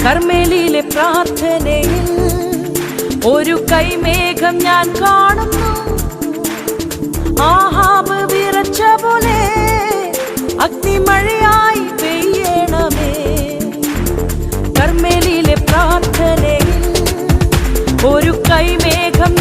കർമ്മേലിയിലെ പ്രാർത്ഥനയിൽ ഒരു കൈമേഘം ഞാൻ കാണുന്നു. ആഹാബ് വിറച്ച പോലെ അഗ്നിമഴയായി പെയ്യണമേ. കർമ്മേലിയിലെ പ്രാർത്ഥനയിൽ ഒരു കൈമേഘം